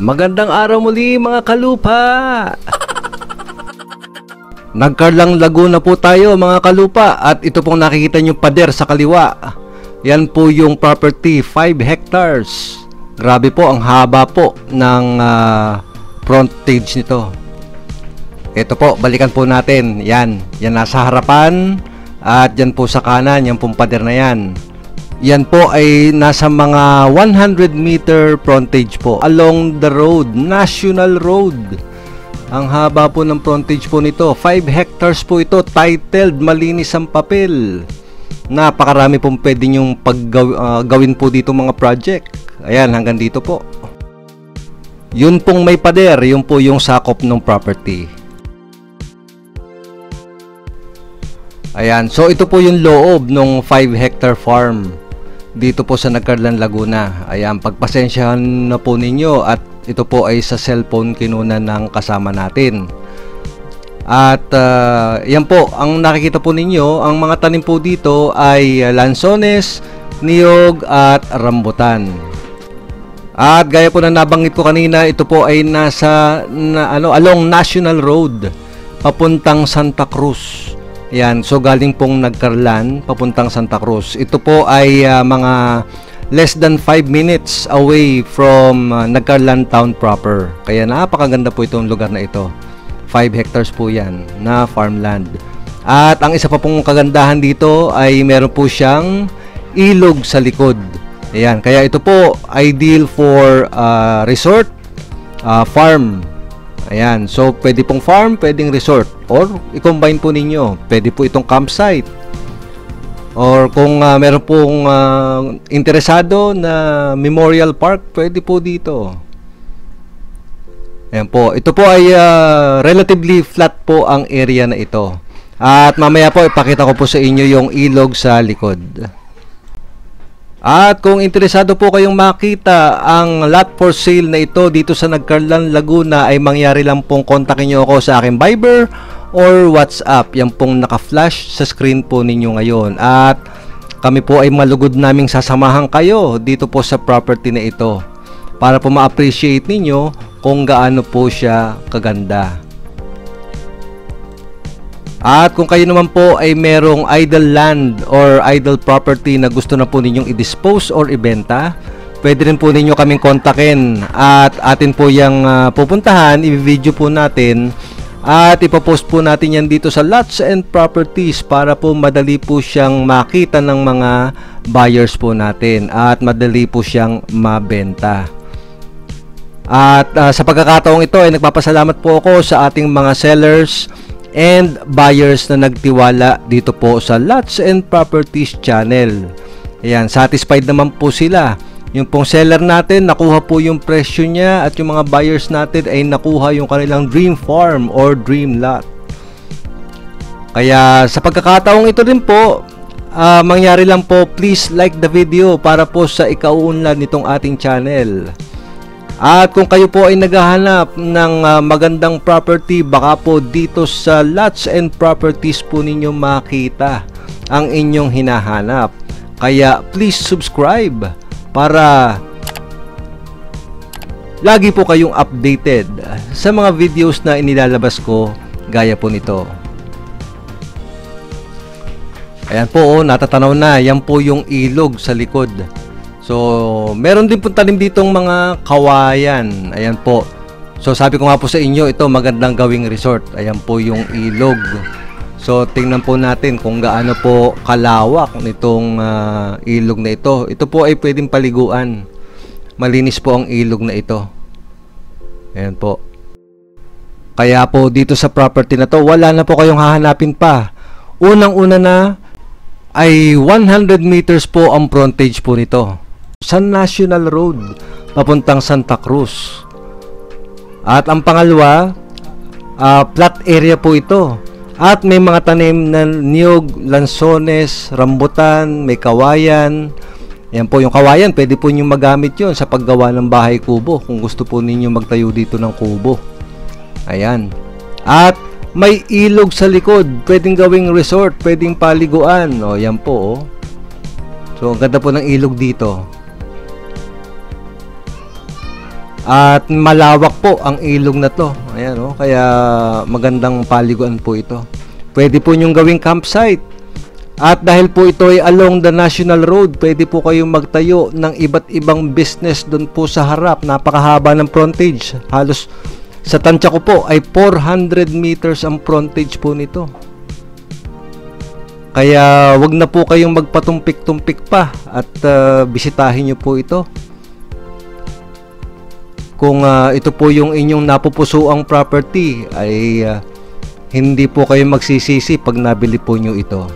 Magandang araw muli mga kalupa! Nagkarlang Laguna po tayo mga kalupa at ito pong nakikita nyo pader sa kaliwa. Yan po yung property, 5 hectares. Grabe po, ang haba po ng frontage nito. Ito po, balikan po natin. Yan nasa harapan at yan po sa kanan, yan pong pader na yan. Yan po ay nasa mga 100 meter frontage po along the road, National Road. Ang haba po ng frontage po nito, 5 hectares po ito, titled, malinis ang papel. Napakarami pong pwede nyong gawin po dito mga project. Ayan, hanggang dito po. Yun pong may pader, yun po yung sakop ng property. Ayan, so ito po yung loob ng 5 hectare farm dito po sa Nagkarlan, Laguna. Ayan, pagpasensyahan na po ninyo at ito po ay sa cellphone kinunan ng kasama natin. At yan po, ang nakikita po ninyo, ang mga tanim po dito ay lansones, niyog at rambutan. At gaya po na nabanggit ko kanina, ito po ay nasa along National Road papuntang Santa Cruz. Yan, so galing pong Nagkarlan papuntang Santa Cruz. Ito po ay mga less than 5 minutes away from Nagkarlan town proper. Kaya napakaganda po itong lugar na ito. 5 hectares po yan na farmland. At ang isa pa pong kagandahan dito ay meron po siyang ilog sa likod. Ayan, kaya ito po ideal for resort, farm. Ayan, so pwede pong farm, pwedeng resort, or i-combine po ninyo. Pwede po itong campsite. Or kung meron pong interesado na memorial park, pwede po dito. Ayan po, ito po ay relatively flat po ang area na ito. At mamaya po ipakita ko po sa inyo yung ilog sa likod. At kung interesado po kayong makita ang lot for sale na ito dito sa Nagkarlan, Laguna, ay mangyari lang pong kontakin nyo ako sa aking Viber or WhatsApp. Yan pong naka-flash sa screen po ninyo ngayon. At kami po ay malugod naming sasamahan kayo dito po sa property na ito para po ma-appreciate ninyo kung gaano po siya kaganda. At kung kayo naman po ay merong idle land or idle property na gusto na po ninyong i-dispose or ibenta, pwede rin po ninyo kaming kontakin at atin po yung pupuntahan, i-video po natin at ipopost po natin yan dito sa Lots and Properties para po madali po siyang makita ng mga buyers po natin at madali po siyang mabenta. At sa pagkakataong ito ay nagpapasalamat po ako sa ating mga sellers and buyers na nagtiwala dito po sa Lots and Properties channel. Ayan, satisfied naman po sila. Yung pong seller natin, nakuha po yung presyo niya at yung mga buyers natin ay nakuha yung kanilang dream farm or dream lot. Kaya sa pagkakataong ito rin po, mangyari lang po, please like the video para po sa ikauunlad nitong ating channel. At kung kayo po ay naghahanap ng magandang property, baka po dito sa Lots and Properties po ninyo makita ang inyong hinahanap. Kaya please subscribe para lagi po kayong updated sa mga videos na inilalabas ko gaya po nito. Ayan po, natatanaw na. Yan po yung ilog sa likod. So, meron din po tanim ditong mga kawayan. Ayan po. So, sabi ko nga po sa inyo, ito magandang gawing resort. Ayan po yung ilog. So, tingnan po natin kung gaano po kalawak nitong ilog na ito. Ito po ay pwedeng paliguan. Malinis po ang ilog na ito. Ayan po. Kaya po dito sa property na to, wala na po kayong hahanapin pa. Unang-una na ay 100 meters po ang frontage po nito sa National Road papuntang Santa Cruz. At ang pangalawa, flat area po ito. At may mga tanim na niyog, lansones, rambutan, may kawayan. Yan po yung kawayan, pwede po nyo magamit yon sa paggawa ng bahay kubo kung gusto po ninyo magtayo dito ng kubo. Ayan. At may ilog sa likod, pwedeng gawing resort, pwedeng paliguan. O, yan po, oh. So, ang ganda po ng ilog dito. At malawak po ang ilog na to. Ayan, oh, kaya magandang paliguan po ito. Pwede po nyong gawing campsite. At dahil po ito ay along the national road, pwede po kayong magtayo ng iba't ibang business doon po sa harap. Napakahaba ng frontage. Halos sa tansya ko po ay 400 meters ang frontage po nito. Kaya wag na po kayong magpatumpik-tumpik pa at bisitahin nyo po ito. Kung ito po yung inyong napupusuang property ay hindi po kayo magsisisi pag nabili po nyo ito.